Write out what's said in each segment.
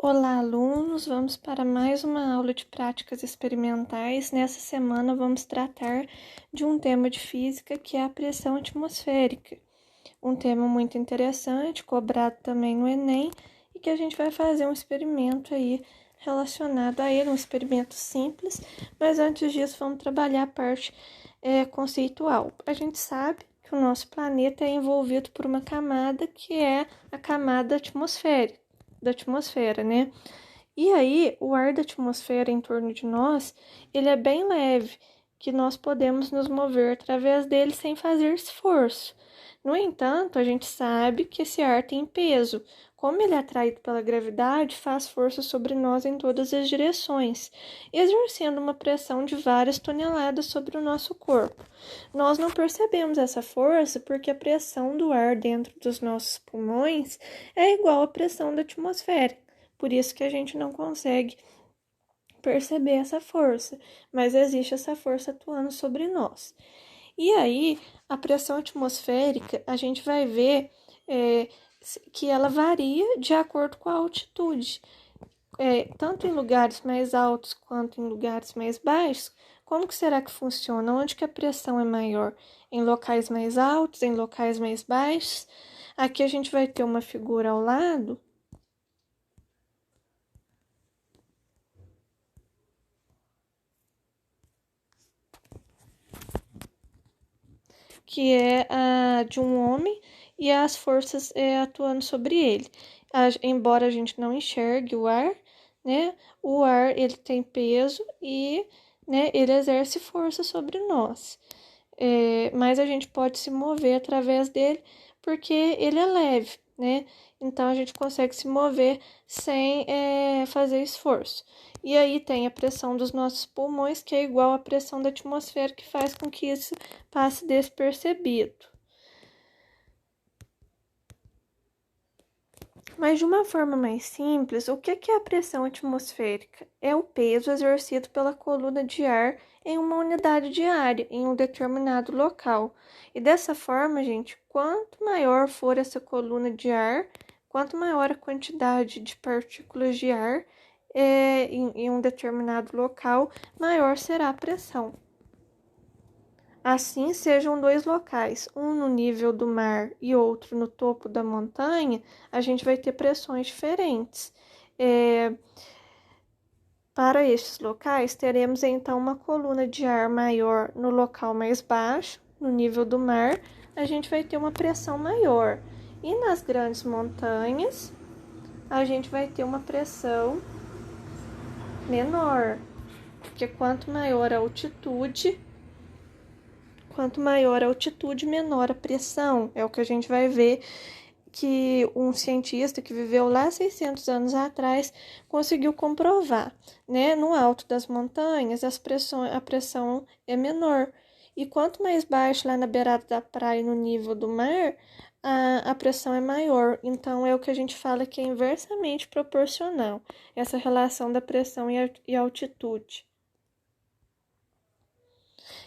Olá, alunos! Vamos para mais uma aula de práticas experimentais. Nessa semana, vamos tratar de um tema de física que é a pressão atmosférica. Um tema muito interessante, cobrado também no Enem, e que a gente vai fazer um experimento aí relacionado a ele, um experimento simples, mas antes disso, vamos trabalhar a parte conceitual. A gente sabe que o nosso planeta é envolvido por uma camada que é a camada da atmosfera, né? E aí, o ar da atmosfera em torno de nós, ele é bem leve, que nós podemos nos mover através dele sem fazer esforço. No entanto, a gente sabe que esse ar tem peso. Como ele é atraído pela gravidade, faz força sobre nós em todas as direções, exercendo uma pressão de várias toneladas sobre o nosso corpo. Nós não percebemos essa força porque a pressão do ar dentro dos nossos pulmões é igual à pressão da atmosfera. Por isso que a gente não consegue perceber essa força, mas existe essa força atuando sobre nós. E aí, a pressão atmosférica, a gente vai ver que ela varia de acordo com a altitude. Tanto em lugares mais altos quanto em lugares mais baixos. Como que será que funciona? Onde que a pressão é maior? Em locais mais altos, em locais mais baixos? Aqui a gente vai ter uma figura ao lado que é a de um homem e as forças atuando sobre ele. Embora a gente não enxergue o ar, né? O ar ele tem peso e, né, ele exerce força sobre nós. Mas a gente pode se mover através dele porque ele é leve, né? Então a gente consegue se mover sem fazer esforço. E aí tem a pressão dos nossos pulmões, que é igual à pressão da atmosfera, que faz com que isso passe despercebido. Mas de uma forma mais simples, o que é a pressão atmosférica? É o peso exercido pela coluna de ar em uma unidade de área, em um determinado local. E dessa forma, gente, quanto maior for essa coluna de ar, quanto maior a quantidade de partículas de ar em um determinado local, maior será a pressão. Assim, sejam dois locais, um no nível do mar e outro no topo da montanha, a gente vai ter pressões diferentes. Para estes locais, teremos então uma coluna de ar maior no local mais baixo, no nível do mar, a gente vai ter uma pressão maior. E nas grandes montanhas, a gente vai ter uma pressão menor, porque quanto maior a altitude, menor a pressão. É o que a gente vai ver que um cientista que viveu lá 600 anos atrás conseguiu comprovar, né? No alto das montanhas, a pressão é menor. E quanto mais baixo lá na beirada da praia, no nível do mar, a pressão é maior. Então, é o que a gente fala que é inversamente proporcional, essa relação da pressão e altitude.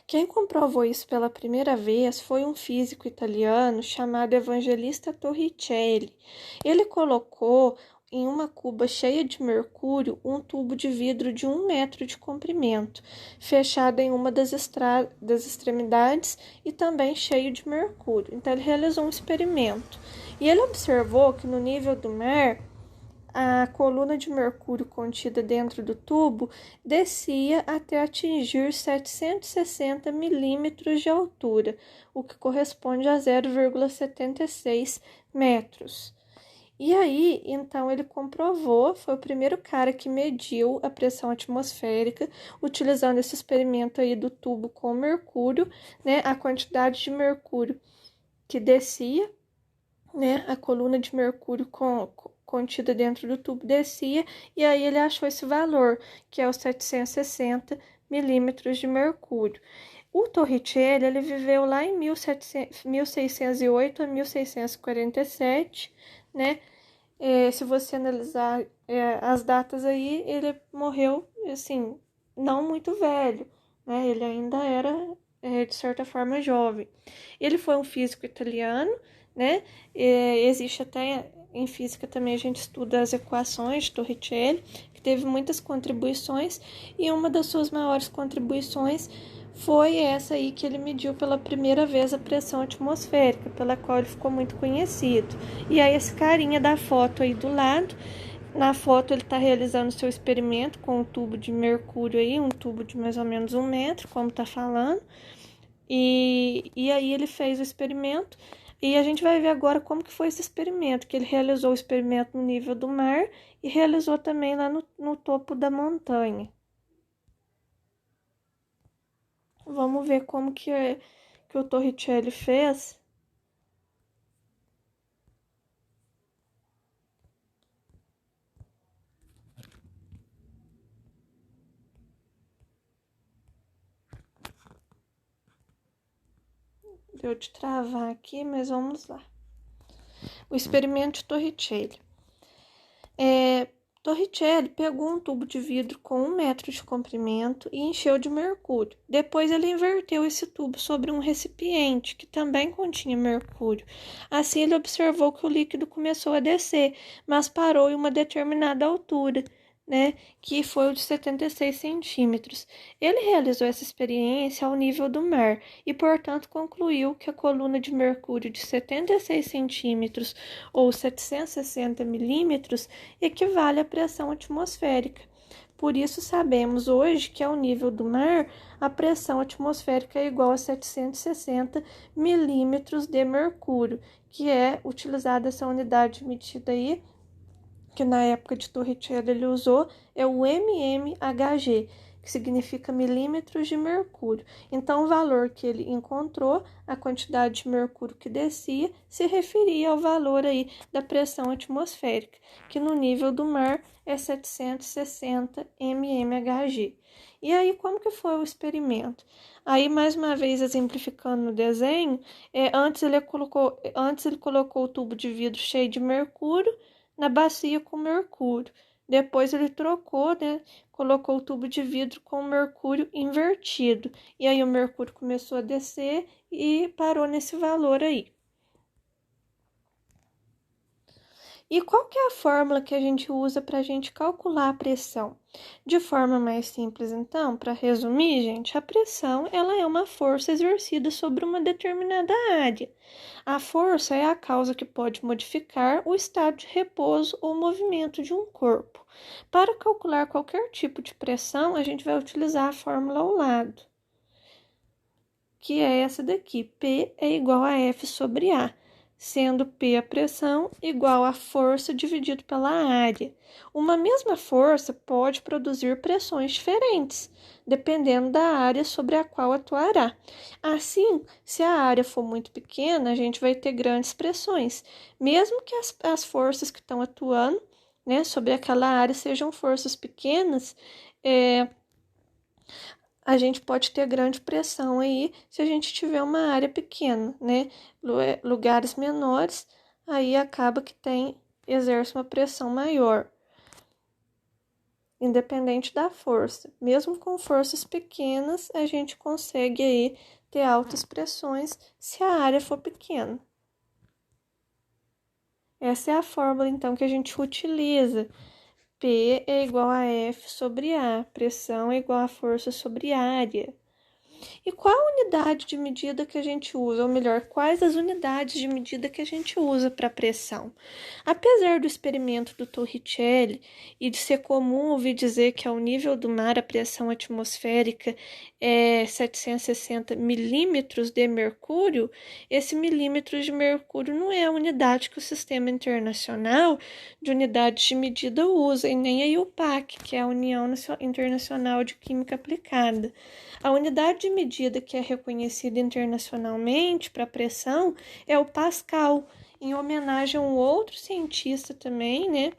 Quem comprovou isso pela primeira vez foi um físico italiano chamado Evangelista Torricelli. Ele colocou em uma cuba cheia de mercúrio um tubo de vidro de 1 metro de comprimento, fechado em uma das extremidades e também cheio de mercúrio. Então, ele realizou um experimento e ele observou que no nível do mar, a coluna de mercúrio contida dentro do tubo descia até atingir 760 milímetros de altura, o que corresponde a 0,76 metros. E aí, então, ele comprovou, foi o primeiro cara que mediu a pressão atmosférica, utilizando esse experimento aí do tubo com mercúrio, né, a quantidade de mercúrio que descia, né, a coluna de mercúrio contida dentro do tubo descia, e aí ele achou esse valor, que é os 760 milímetros de mercúrio. O Torricelli, ele viveu lá em 1608 a 1647, né? Se você analisar as datas aí, ele morreu, assim, não muito velho, né? Ele ainda era, de certa forma, jovem. Ele foi um físico italiano, né? Existe até em física também a gente estuda as equações de Torricelli, que teve muitas contribuições, e uma das suas maiores contribuições foi essa aí que ele mediu pela primeira vez a pressão atmosférica, pela qual ele ficou muito conhecido. E aí esse carinha da foto aí do lado, na foto ele está realizando seu experimento com um tubo de mercúrio aí, um tubo de mais ou menos 1 metro, como está falando. E aí ele fez o experimento e a gente vai ver agora como que foi esse experimento, que ele realizou o experimento no nível do mar e realizou também lá no topo da montanha. Vamos ver como que o Torricelli fez. Deu de travar aqui, mas vamos lá. O experimento de Torricelli. Torricelli pegou um tubo de vidro com 1 metro de comprimento e encheu de mercúrio. Depois ele inverteu esse tubo sobre um recipiente que também continha mercúrio. Assim ele observou que o líquido começou a descer, mas parou em uma determinada altura, né, que foi o de 76 centímetros. Ele realizou essa experiência ao nível do mar e, portanto, concluiu que a coluna de mercúrio de 76 centímetros ou 760 milímetros equivale à pressão atmosférica. Por isso, sabemos hoje que, ao nível do mar, a pressão atmosférica é igual a 760 milímetros de mercúrio, que é utilizada essa unidade medida aí, que na época de Torricelli ele usou, é o mmHg, que significa milímetros de mercúrio. Então, o valor que ele encontrou, a quantidade de mercúrio que descia, se referia ao valor aí da pressão atmosférica, que no nível do mar é 760 mmHg. E aí, como que foi o experimento? Aí, mais uma vez, exemplificando no desenho, antes ele colocou o tubo de vidro cheio de mercúrio na bacia com mercúrio. Depois ele trocou, né? Colocou o tubo de vidro com o mercúrio invertido. E aí o mercúrio começou a descer e parou nesse valor aí. E qual que é a fórmula que a gente usa para a gente calcular a pressão? De forma mais simples, então, para resumir, gente, a pressão ela é uma força exercida sobre uma determinada área. A força é a causa que pode modificar o estado de repouso ou movimento de um corpo. Para calcular qualquer tipo de pressão, a gente vai utilizar a fórmula ao lado, que é essa daqui. P é igual a F sobre A, sendo P a pressão igual a força dividido pela área. Uma mesma força pode produzir pressões diferentes, dependendo da área sobre a qual atuará. Assim, se a área for muito pequena, a gente vai ter grandes pressões, mesmo que as forças que estão atuando, né, sobre aquela área sejam forças pequenas, a gente pode ter grande pressão aí se a gente tiver uma área pequena, né? Lugares menores, aí acaba que exerce uma pressão maior, independente da força. Mesmo com forças pequenas, a gente consegue aí ter altas pressões se a área for pequena. Essa é a fórmula, então, que a gente utiliza. P é igual a F sobre A, pressão é igual a força sobre área. E qual a unidade de medida que a gente usa? Ou melhor, quais as unidades de medida que a gente usa para pressão? Apesar do experimento do Torricelli e de ser comum ouvir dizer que ao nível do mar a pressão atmosférica é 760 milímetros de mercúrio, esse milímetros de mercúrio não é a unidade que o Sistema Internacional de Unidades de Medida usa, e nem a IUPAC, que é a União Internacional de Química Aplicada. A unidade de medida que é reconhecida internacionalmente para pressão é o Pascal, em homenagem a um outro cientista também, né,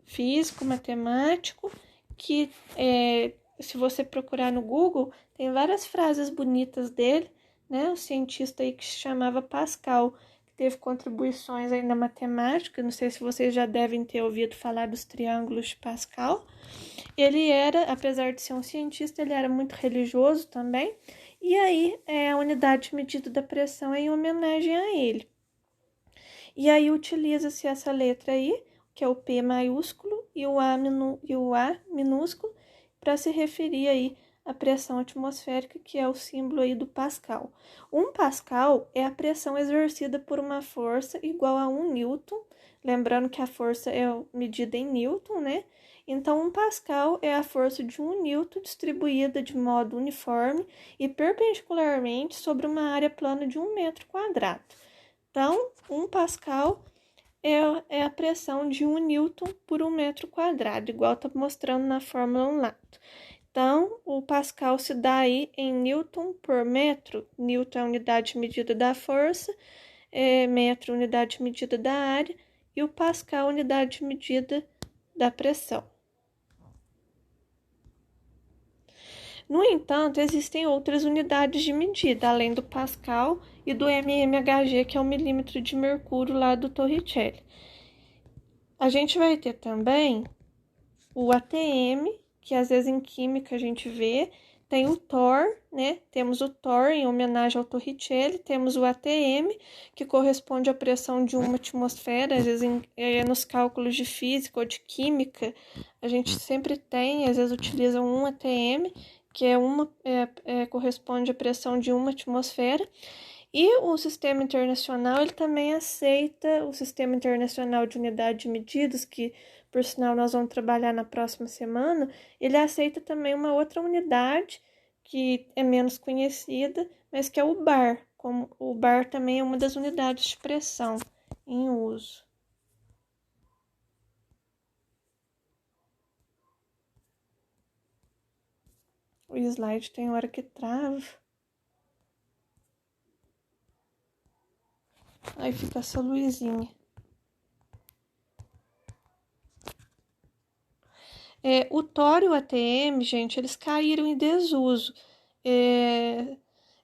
físico, matemático, que se você procurar no Google, tem várias frases bonitas dele, né, um cientista aí que se chamava Pascal, que teve contribuições aí na matemática, não sei se vocês já devem ter ouvido falar dos triângulos de Pascal. Ele era, apesar de ser um cientista, ele era muito religioso também, e aí a unidade de medida da pressão é em homenagem a ele. E aí utiliza-se essa letra aí, que é o P maiúsculo, e o A minúsculo, para se referir aí à pressão atmosférica, que é o símbolo aí do Pascal. 1 Pascal é a pressão exercida por uma força igual a 1 Newton, lembrando que a força é medida em Newton, né? Então, 1 Pascal é a força de 1 Newton distribuída de modo uniforme e perpendicularmente sobre uma área plana de 1 metro quadrado. Então, 1 Pascal é a pressão de 1 Newton por 1 metro quadrado, igual está mostrando na fórmula 1 lado. Então, o Pascal se dá aí em Newton por metro. Newton é a unidade de medida da força, metro unidade de medida da área, e o Pascal unidade de medida da pressão. No entanto, existem outras unidades de medida, além do Pascal e do mmHg, que é o milímetro de mercúrio lá do Torricelli. A gente vai ter também o ATM, que às vezes em química a gente vê, tem o Thor, né? Temos o Thor em homenagem ao Torricelli, temos o ATM, que corresponde à pressão de 1 atmosfera, às vezes nos cálculos de física ou de química, a gente sempre tem, às vezes utiliza 1 ATM, que corresponde à pressão de 1 atmosfera. E o Sistema Internacional, ele também aceita o Sistema Internacional de Unidade de Medidas, que, por sinal, nós vamos trabalhar na próxima semana, ele aceita também uma outra unidade, que é menos conhecida, mas que é o bar. Como o bar também é uma das unidades de pressão em uso. O slide tem hora que trava. Aí fica essa luzinha. O Thor e o ATM, gente, eles caíram em desuso.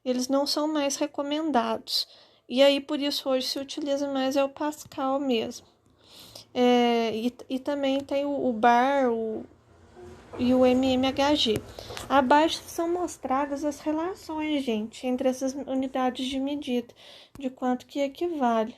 Eles não são mais recomendados. E aí, por isso, hoje se utiliza mais o Pascal mesmo. E também tem o bar e o mmHg. Abaixo são mostradas as relações, gente, entre essas unidades de medida, de quanto que equivale.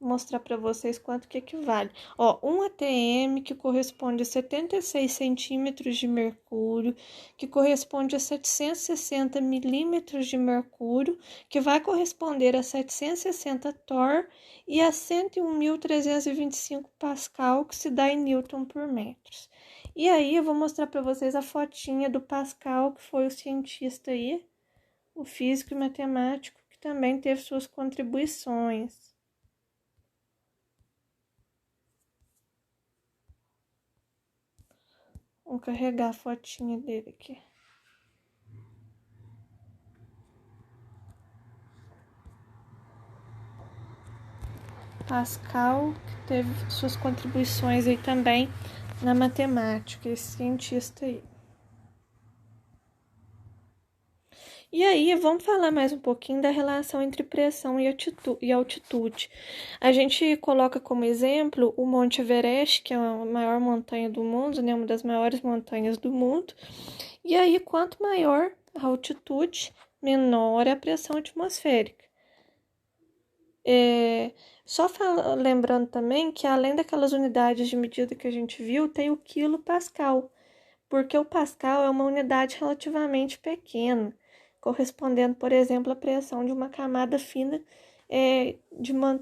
Vou mostrar para vocês quanto que equivale. Ó, 1 ATM, que corresponde a 76 centímetros de mercúrio, que corresponde a 760 milímetros de mercúrio, que vai corresponder a 760 Thor e a 101.325 Pascal, que se dá em Newton por metros. E aí, eu vou mostrar para vocês a fotinha do Pascal, que foi o cientista aí, o físico e matemático, que também teve suas contribuições. Vou carregar a fotinha dele aqui. Pascal, que teve suas contribuições aí também na matemática, esse cientista aí. E aí, vamos falar mais um pouquinho da relação entre pressão e altitude. A gente coloca como exemplo o Monte Everest, que é a maior montanha do mundo, né? Uma das maiores montanhas do mundo. E aí, quanto maior a altitude, menor é a pressão atmosférica. Lembrando também que, além daquelas unidades de medida que a gente viu, tem o quilopascal, porque o pascal é uma unidade relativamente pequena, correspondendo, por exemplo, à pressão de uma camada fina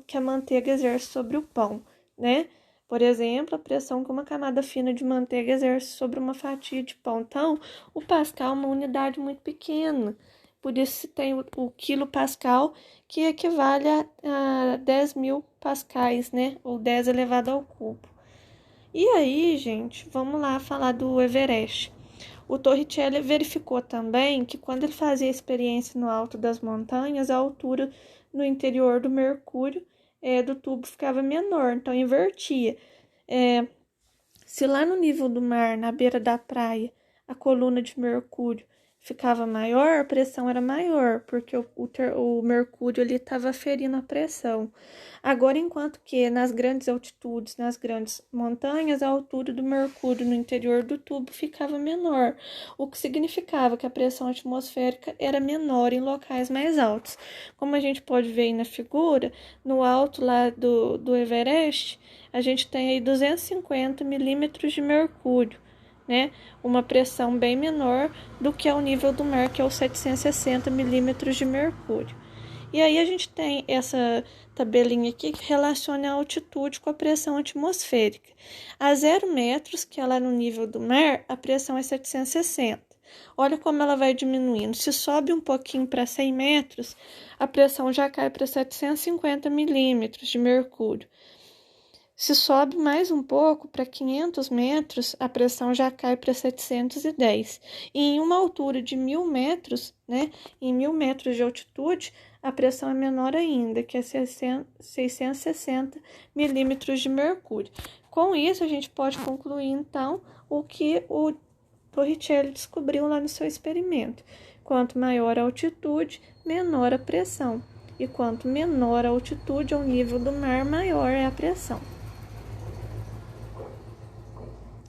que a manteiga exerce sobre o pão, né? Por exemplo, a pressão que uma camada fina de manteiga exerce sobre uma fatia de pão. Então, o pascal é uma unidade muito pequena. Por isso se tem o quilopascal, que equivale a 10.000 pascais, né? Ou 10 elevado ao cubo. E aí, gente, vamos lá falar do Everest. O Torricelli verificou também que quando ele fazia experiência no alto das montanhas, a altura no interior do mercúrio do tubo ficava menor, então invertia. Se lá no nível do mar, na beira da praia, a coluna de mercúrio ficava maior, a pressão era maior, porque o mercúrio ali estava ferindo a pressão. Agora, enquanto que nas grandes altitudes, nas grandes montanhas, a altura do mercúrio no interior do tubo ficava menor, o que significava que a pressão atmosférica era menor em locais mais altos. Como a gente pode ver aí na figura, no alto lá do Everest, a gente tem aí 250 milímetros de mercúrio, né? Uma pressão bem menor do que ao nível do mar, que é os 760 milímetros de mercúrio. E aí a gente tem essa tabelinha aqui que relaciona a altitude com a pressão atmosférica. A 0 metros, que é lá no nível do mar, a pressão é 760. Olha como ela vai diminuindo. Se sobe um pouquinho para 100 metros, a pressão já cai para 750 milímetros de mercúrio. Se sobe mais um pouco para 500 metros, a pressão já cai para 710. E em uma altura de 1.000 metros, né, em 1.000 metros de altitude, a pressão é menor ainda, que é 660 milímetros de mercúrio. Com isso, a gente pode concluir, então, o que o Torricelli descobriu lá no seu experimento. Quanto maior a altitude, menor a pressão. E quanto menor a altitude ao nível do mar, maior é a pressão.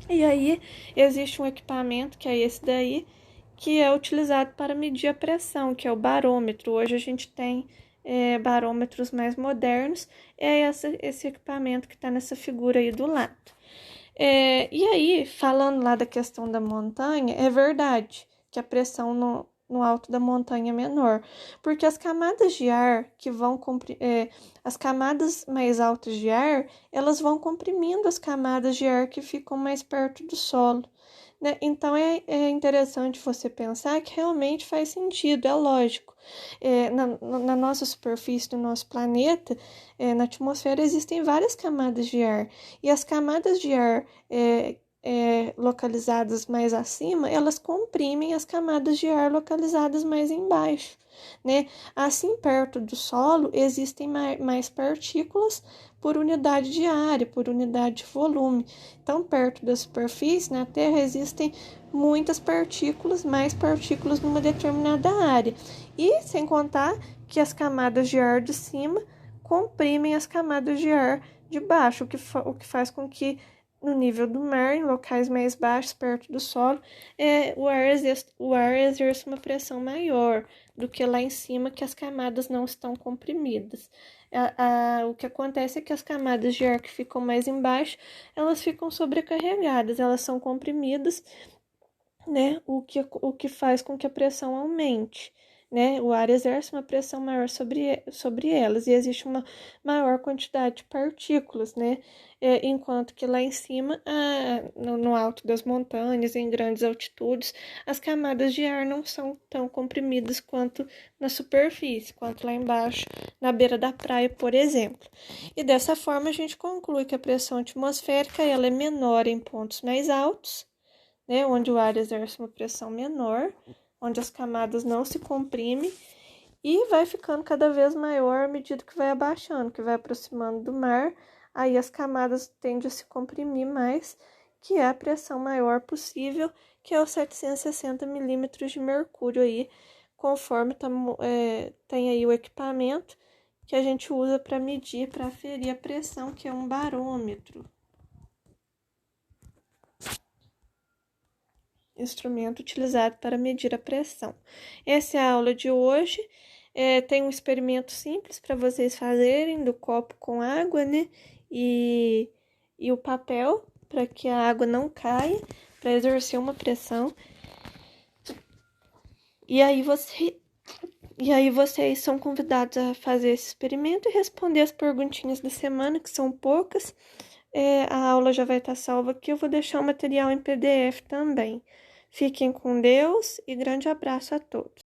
E aí, existe um equipamento, que é esse daí, que é utilizado para medir a pressão, que é o barômetro. Hoje a gente tem barômetros mais modernos, é esse equipamento que está nessa figura aí do lado. E aí, falando lá da questão da montanha, é verdade que a pressão no alto da montanha é menor, porque as camadas de ar que vão as camadas mais altas de ar, elas vão comprimindo as camadas de ar que ficam mais perto do solo, né? Então é interessante você pensar que realmente faz sentido, é lógico. Na nossa superfície do nosso planeta, na atmosfera existem várias camadas de ar, e as camadas de ar localizadas mais acima, elas comprimem as camadas de ar localizadas mais embaixo, né? Assim, perto do solo, existem mais partículas por unidade de área, por unidade de volume. Então, perto da superfície, na Terra, existem muitas partículas, mais partículas numa determinada área. E sem contar que as camadas de ar de cima comprimem as camadas de ar de baixo, o que faz com que no nível do mar, em locais mais baixos, perto do solo, o ar exerce uma pressão maior do que lá em cima, que as camadas não estão comprimidas. O que acontece é que as camadas de ar que ficam mais embaixo, elas ficam sobrecarregadas, elas são comprimidas, né? O que faz com que a pressão aumente, né? O ar exerce uma pressão maior sobre elas, e existe uma maior quantidade de partículas, né? Enquanto que lá em cima, no alto das montanhas, em grandes altitudes, as camadas de ar não são tão comprimidas quanto na superfície, quanto lá embaixo, na beira da praia, por exemplo. E dessa forma, a gente conclui que a pressão atmosférica ela é menor em pontos mais altos, né, onde o ar exerce uma pressão menor, onde as camadas não se comprimem, e vai ficando cada vez maior à medida que vai abaixando, que vai aproximando do mar, aí as camadas tendem a se comprimir mais, que é a pressão maior possível, que é os 760 milímetros de mercúrio aí, conforme tem aí o equipamento que a gente usa para medir, para aferir a pressão, que é um barômetro. Instrumento utilizado para medir a pressão. Essa é a aula de hoje. Tem um experimento simples para vocês fazerem do copo com água, né? E o papel, para que a água não caia, para exercer uma pressão. E aí vocês são convidados a fazer esse experimento e responder as perguntinhas da semana, que são poucas. A aula já vai estar salva aqui, eu vou deixar o material em PDF também. Fiquem com Deus e grande abraço a todos.